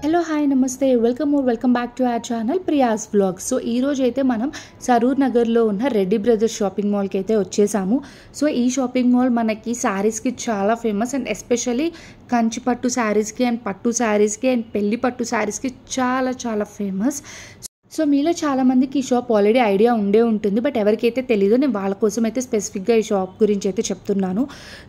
Hello hi నమస్తే welcome back to our channel Priya's vlogs. So ఈ రోజు అయితే మనం సరూర్ నగర్లో ఉన్న రెడ్డి బ్రదర్స్ షాపింగ్ మాల్కి అయితే వచ్చేసాము. సో ఈ షాపింగ్ మాల్ మనకి శారీస్కి చాలా ఫేమస్ అండ్ ఎస్పెషల్లీ కంచి పట్టు శారీస్కి అండ్ పట్టు శారీస్కి అండ్ పెళ్లి పట్టు శారీస్కి చాలా ఫేమస్. సో మీలో చాలామందికి ఈ షాప్ ఆల్రెడీ ఐడియా ఉండే ఉంటుంది, బట్ ఎవరికైతే తెలీదో నేను వాళ్ళ కోసం అయితే స్పెసిఫిక్గా ఈ షాప్ గురించి అయితే చెప్తున్నాను.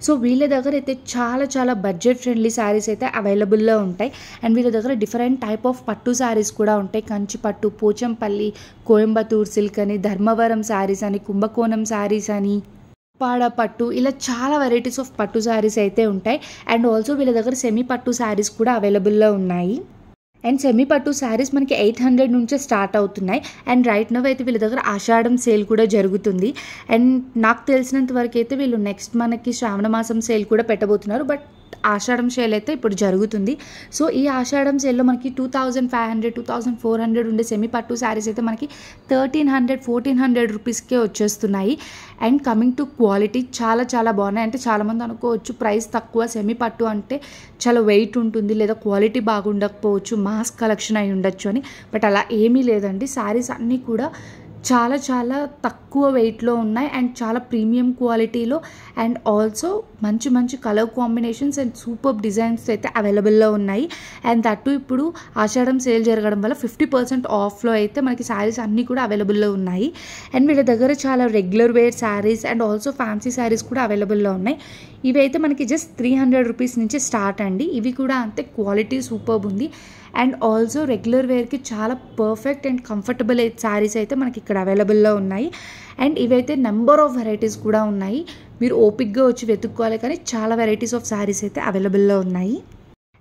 సో వీళ్ళ దగ్గర అయితే చాలా బడ్జెట్ ఫ్రెండ్లీ శారీస్ అయితే అవైలబుల్లో ఉంటాయి. అండ్ వీళ్ళ దగ్గర డిఫరెంట్ టైప్ ఆఫ్ పట్టు శారీస్ కూడా ఉంటాయి. కంచి పట్టు, పోచంపల్లి, కోయంబత్తూర్ సిల్క్ అని, ధర్మవరం శారీస్ అని, కుంభకోణం శారీస్ అని, పాడ పట్టు, ఇలా చాలా వెరైటీస్ ఆఫ్ పట్టు శారీస్ అయితే ఉంటాయి. అండ్ ఆల్సో వీళ్ళ దగ్గర సెమీ పట్టు శారీస్ కూడా అవైలబుల్లో ఉన్నాయి. అండ్ సెమీ పట్టు శారీస్ మనకి 800 నుంచే స్టార్ట్ అవుతున్నాయి. అండ్ రైట్ నవ్ అయితే వీళ్ళ దగ్గర ఆషాఢం సేల్ కూడా జరుగుతుంది. అండ్ నాకు తెలిసినంత వరకు అయితే వీళ్ళు నెక్స్ట్ మనకి శ్రావణ మాసం సేల్ కూడా పెట్టబోతున్నారు, బట్ ఆషాఢం సేల్ అయితే ఇప్పుడు జరుగుతుంది. సో ఈ ఆషాఢం సేల్లో మనకి 2500, 2400 ఉండే సెమీ పట్టు శారీస్ అయితే మనకి 1300, 1400 రూపీస్కే వచ్చేస్తున్నాయి. అండ్ కమింగ్ టు క్వాలిటీ చాలా బాగున్నాయి. అంటే చాలామంది అనుకోవచ్చు ప్రైస్ తక్కువ, సెమీ పట్టు అంటే చాలా వెయిట్ ఉంటుంది లేదా క్వాలిటీ బాగుండకపోవచ్చు, మాస్ కలెక్షన్ అయి ఉండొచ్చు అని. బట్ అలా ఏమీ లేదండి. శారీస్ అన్నీ కూడా చాలా తక్కువ వెయిట్లో ఉన్నాయి అండ్ చాలా ప్రీమియం క్వాలిటీలో అండ్ ఆల్సో మంచి colour combinations and super designs అయితే అవైలబుల్లో ఉన్నాయి. అండ్ దట్టు ఇప్పుడు ఆషాఢం సేల్ జరగడం వల్ల 50% ఆఫ్లో అయితే మనకి శారీస్ అన్నీ కూడా అవైలబుల్లో ఉన్నాయి. అండ్ వీళ్ళ దగ్గర చాలా regular wear sarees and also fancy sarees కూడా అవైలబుల్లో ఉన్నాయి. ఇవి అయితే మనకి జస్ట్ 300 రూపీస్ నుంచి స్టార్ట్ అండి. ఇవి కూడా అంతే క్వాలిటీ సూపర్ ఉంది. అండ్ ఆల్సో రెగ్యులర్ వేర్కి చాలా పర్ఫెక్ట్ అండ్ కంఫర్టబుల్ శారీస్ అయితే మనకి ఇక్కడ అవైలబుల్లో ఉన్నాయి. అండ్ ఇవైతే నెంబర్ ఆఫ్ వెరైటీస్ కూడా ఉన్నాయి. మీరు ఓపిక్గా వచ్చి వెతుక్కోవాలి, కానీ చాలా వెరైటీస్ ఆఫ్ శారీస్ అయితే అవైలబుల్లో ఉన్నాయి.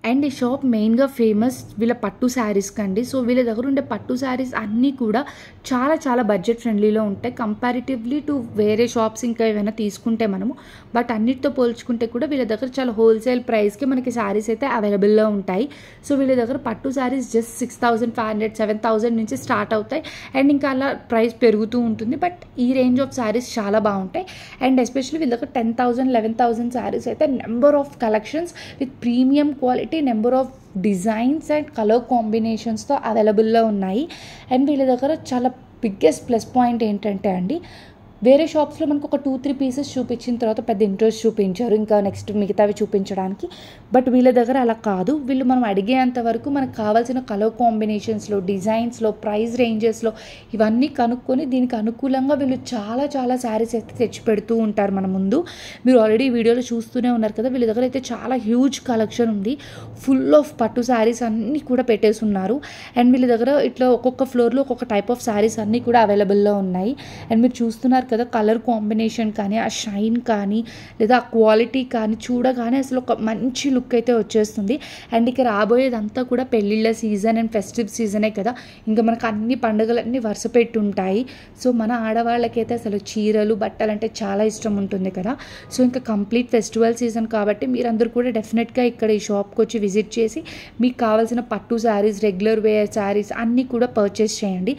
అండ్ ఈ షాప్ మెయిన్గా ఫేమస్ వీళ్ళ పట్టు శారీస్ కండి. సో వీళ్ళ దగ్గర ఉండే పట్టు శారీస్ అన్నీ కూడా చాలా బడ్జెట్ ఫ్రెండ్లీలో ఉంటాయి కంపారిటివ్లీ టు వేరే షాప్స్ ఇంకా ఏమైనా తీసుకుంటే మనము. బట్ అన్నిటితో పోల్చుకుంటే కూడా వీళ్ళ దగ్గర చాలా హోల్సేల్ ప్రైస్కి మనకి శారీస్ అయితే అవైలబుల్లో ఉంటాయి. సో వీళ్ళ దగ్గర పట్టు శారీస్ జస్ట్ 6500, 7000 నుంచి స్టార్ట్ అవుతాయి. అండ్ ఇంకా అలా ప్రైస్ పెరుగుతూ ఉంటుంది. బట్ ఈ రేంజ్ ఆఫ్ శారీస్ చాలా బాగుంటాయి. అండ్ ఎస్పెషల్లీ వీళ్ళ దగ్గర 10,000, 11,000 శారీస్ అయితే number of collections with premium quality, number of designs and colour కాంబినేషన్స్తో అవైలబుల్లో ఉన్నాయి. అండ్ వీళ్ళ దగ్గర చాలా బిగ్గెస్ట్ ప్లస్ పాయింట్ ఏంటంటే అండి, వేరే షాప్స్లో మనకు ఒక 2-3 పీసెస్ చూపించిన తర్వాత పెద్ద ఇంట్రెస్ట్ చూపించారు ఇంకా నెక్స్ట్ మిగతావి చూపించడానికి. బట్ వీళ్ళ దగ్గర అలా కాదు. వీళ్ళు మనం అడిగేంత వరకు మనకు కావాల్సిన కలర్ కాంబినేషన్స్లో, డిజైన్స్లో, ప్రైస్ రేంజెస్లో ఇవన్నీ కనుక్కొని దీనికి అనుకూలంగా వీళ్ళు చాలా శారీస్ అయితే తెచ్చి పెడుతూ ఉంటారు మన ముందు. మీరు ఆల్రెడీ వీడియోలో చూస్తూనే ఉన్నారు కదా, వీళ్ళ దగ్గర అయితే చాలా హ్యూజ్ కలెక్షన్ ఉంది. ఫుల్ ఆఫ్ పట్టు శారీస్ అన్నీ కూడా పెట్టేసి ఉన్నారు. అండ్ వీళ్ళ దగ్గర ఇట్లా ఒక్కొక్క ఫ్లోర్లో ఒక్కొక్క టైప్ ఆఫ్ శారీస్ అన్నీ కూడా అవైలబుల్లో ఉన్నాయి. అండ్ మీరు చూస్తున్నారు కదా, కలర్ కాంబినేషన్ కానీ, ఆ షైన్ కానీ, లేదా ఆ క్వాలిటీ కానీ చూడగానే అసలు ఒక మంచి లుక్ అయితే వచ్చేస్తుంది. అండ్ ఇక రాబోయేదంతా కూడా పెళ్ళిళ్ళ సీజన్ అండ్ ఫెస్టివ్ సీజనే కదా, ఇంకా మనకు అన్ని పండుగలన్నీ వరుస పెట్టి ఉంటాయి. సో మన ఆడవాళ్ళకైతే అసలు చీరలు, బట్టలు అంటే చాలా ఇష్టం ఉంటుంది కదా. సో ఇంకా కంప్లీట్ ఫెస్టివల్ సీజన్ కాబట్టి మీరందరూ కూడా డెఫినెట్గా ఇక్కడ ఈ షాప్కి వచ్చి విజిట్ చేసి మీకు కావాల్సిన పట్టు శారీస్, రెగ్యులర్ వేర్ శారీస్ అన్నీ కూడా పర్చేస్ చేయండి.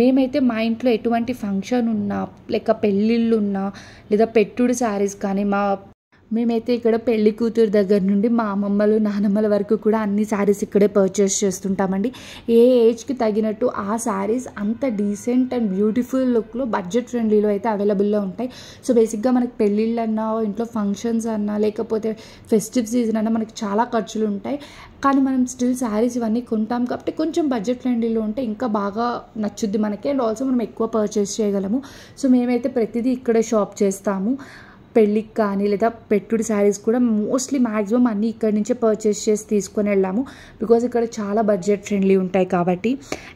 మేమైతే మా ఇంట్లో ఎటువంటి ఫంక్షన్ ఉన్నా, లైక్ పెళ్ళిళ్ళున్నా లేదా పెట్టుడు శారీస్ కానీ మేమైతే ఇక్కడ పెళ్లి కూతురు దగ్గర నుండి మా అమ్మమ్మలు, నానమ్మల వరకు కూడా అన్ని శారీస్ ఇక్కడే పర్చేస్ చేస్తుంటామండి. ఏ ఏజ్కి తగినట్టు ఆ శారీస్ అంత డీసెంట్ అండ్ బ్యూటిఫుల్ లుక్లో బడ్జెట్ ఫ్రెండ్లీలో అయితే అవైలబుల్లో ఉంటాయి. సో బేసిక్గా మనకి పెళ్ళిళ్ళు అన్నా, ఇంట్లో ఫంక్షన్స్ అన్నా, లేకపోతే ఫెస్టివ్ సీజన్ అన్నా మనకి చాలా ఖర్చులు ఉంటాయి. కానీ మనం స్టిల్ శారీస్ ఇవన్నీ కొంటాం కాబట్టి కొంచెం బడ్జెట్ ఫ్రెండ్లీలో ఉంటే ఇంకా బాగా నచ్చుద్ది మనకి. అండ్ ఆల్సో మనం ఎక్కువ పర్చేస్ చేయగలము. సో మేమైతే ప్రతిదీ ఇక్కడే షాప్ చేస్తాము. పెళ్ళికి కానీ లేదా పెట్టుడు శారీస్ కూడా మోస్ట్లీ మ్యాక్సిమం అన్నీ ఇక్కడి నుంచే పర్చేస్ చేసి తీసుకొని వెళ్ళాము, బికాజ్ ఇక్కడ చాలా బడ్జెట్ ఫ్రెండ్లీ ఉంటాయి కాబట్టి.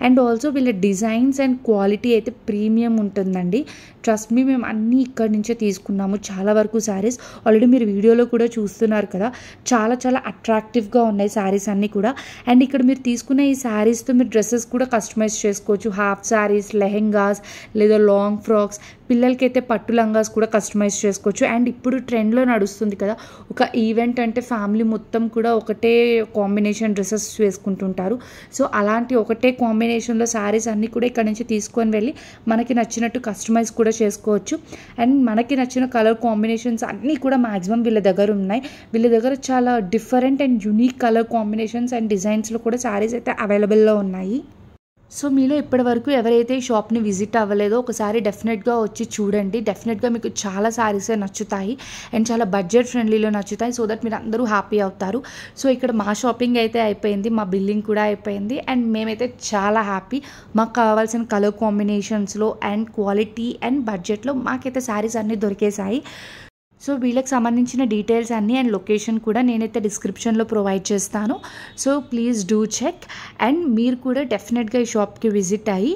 అండ్ ఆల్సో వీళ్ళ డిజైన్స్ అండ్ క్వాలిటీ అయితే ప్రీమియం ఉంటుందండి. ట్రస్ట్ మీ, మేము అన్నీ ఇక్కడి నుంచే తీసుకున్నాము చాలా వరకు శారీస్. ఆల్రెడీ మీరు వీడియోలో కూడా చూస్తున్నారు కదా, చాలా అట్రాక్టివ్గా ఉన్నాయి శారీస్ అన్నీ కూడా. అండ్ ఇక్కడ మీరు తీసుకున్న ఈ శారీస్తో మీరు డ్రెస్సెస్ కూడా కస్టమైజ్ చేసుకోవచ్చు. హాఫ్ శారీస్, లెహెంగాస్ లేదా లాంగ్ ఫ్రాక్స్, పిల్లలకైతే పట్టు లంగాస్ కూడా కస్టమైజ్ చేసుకోవచ్చు. అండ్ ఇప్పుడు ట్రెండ్లో నడుస్తుంది కదా, ఒక ఈవెంట్ అంటే ఫ్యామిలీ మొత్తం కూడా ఒకటే కాంబినేషన్ డ్రెస్సెస్ వేసుకుంటుంటారు. సో అలాంటి ఒకటే కాంబినేషన్లో శారీస్ అన్నీ కూడా ఇక్కడ నుంచి తీసుకొని వెళ్ళి మనకి నచ్చినట్టు కస్టమైజ్ కూడా చేసుకోవచ్చు. అండ్ మనకి నచ్చిన కలర్ కాంబినేషన్స్ అన్నీ కూడా మ్యాక్సిమం వీళ్ళ దగ్గర ఉన్నాయి. వీళ్ళ దగ్గర చాలా different and unique colour combinations and డిజైన్స్లో కూడా శారీస్ అయితే అవైలబుల్లో ఉన్నాయి. సో మీలో ఇప్పటివరకు ఎవరైతే ఈ షాప్ని విజిట్ అవ్వలేదో ఒకసారి డెఫినెట్గా వచ్చి చూడండి. డెఫినెట్గా మీకు చాలా శారీసే నచ్చుతాయి అండ్ చాలా బడ్జెట్ ఫ్రెండ్లీలో నచ్చుతాయి. సో దట్ మీరు అందరూ హ్యాపీ అవుతారు. సో ఇక్కడ మా షాపింగ్ అయితే అయిపోయింది, మా బిల్లింగ్ కూడా అయిపోయింది అండ్ మేమైతే చాలా హ్యాపీ. మాకు కావాల్సిన కలర్ కాంబినేషన్స్లో అండ్ క్వాలిటీ అండ్ బడ్జెట్లో మాకైతే శారీస్ అన్నీ దొరికేసాయి. సో వీళ్ళకి సంబంధించిన డీటెయిల్స్ అన్నీ అండ్ లొకేషన్ కూడా నేనైతే డిస్క్రిప్షన్లో ప్రొవైడ్ చేస్తాను. So please do check. And మీరు కూడా డెఫినెట్గా ఈ షాప్కి విజిట్ అయ్యి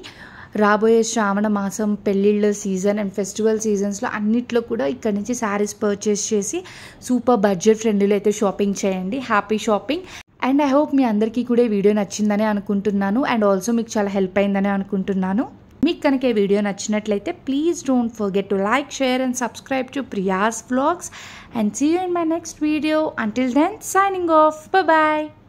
రాబోయే శ్రావణ మాసం, పెళ్ళిళ్ళ సీజన్ అండ్ ఫెస్టివల్ సీజన్స్లో అన్నిట్లో కూడా ఇక్కడ నుంచి శారీస్ పర్చేస్ చేసి సూపర్ బడ్జెట్ ఫ్రెండ్లీలో అయితే షాపింగ్ చేయండి. Happy shopping. And I hope మీ అందరికీ కూడా ఈ వీడియో నచ్చిందని అనుకుంటున్నాను అండ్ ఆల్సో మీకు చాలా హెల్ప్ అయిందని అనుకుంటున్నాను. మీకు కనుక ఈ వీడియో నచ్చినట్లయితే please don't forget to like, share and subscribe to Priya's Vlogs and see you in my next video. Until then, signing off. Bye bye.